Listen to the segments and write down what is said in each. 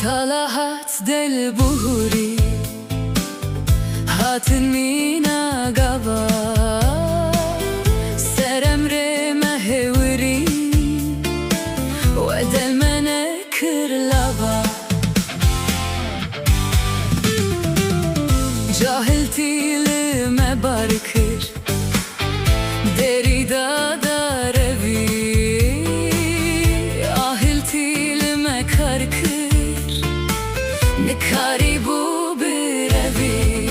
طلعت دل بهوری هات مینا گوا سرم ری مهوری و دل من کر لوا جاهل تیل مبارکر دری دادا روی آهل تیل مکرکر نکاری بو بروی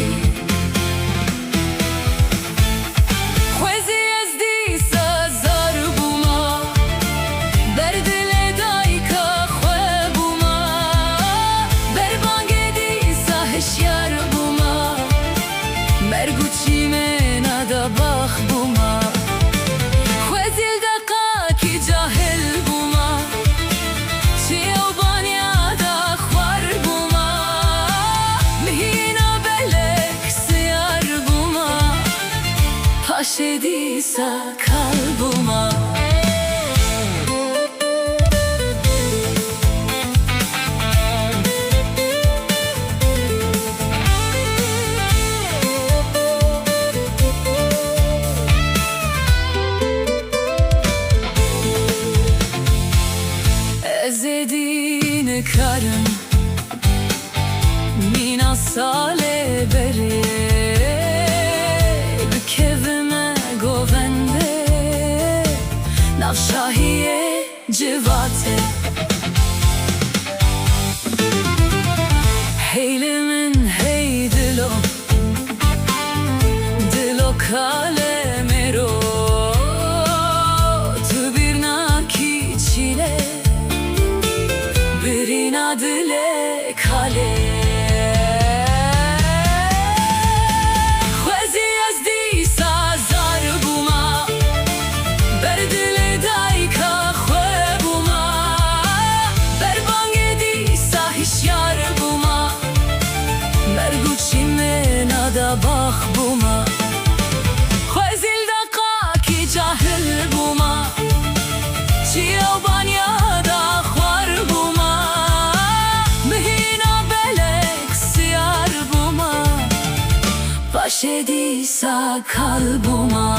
خوزی از دیسا زار بوما بر دل دایکا خواه بوما بر بانگ دیسا هشیار بوما مرگوچی من ادا باخ بوما خوزی دقا کی جاهل بوما چیو Aşediysa kalbuma ezediğini karım mina sale beri Navşahiye civate Heylimin hey dilo kale mero Tu birna ki çile birina dile kale باخ بوما خوزیل دقا کی جاهل بوما چیو بانیا دا خوار بوما مهینا بلک سیار بوما باشه دیسا کال بوما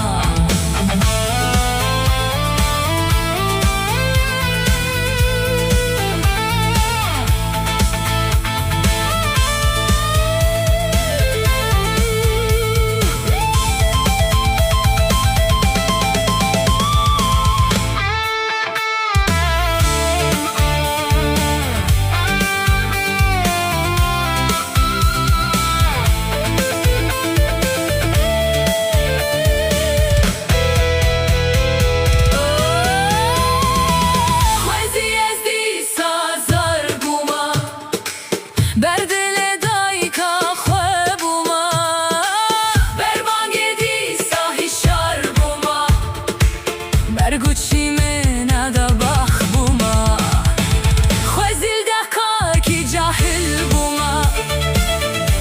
Merguçi men ada bakh buma Khwazil daqqa ki jahil buma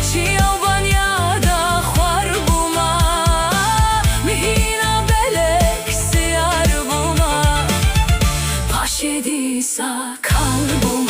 Chiyo banya da khwar buma Mihina belek siyar buma Pashedisa kal buma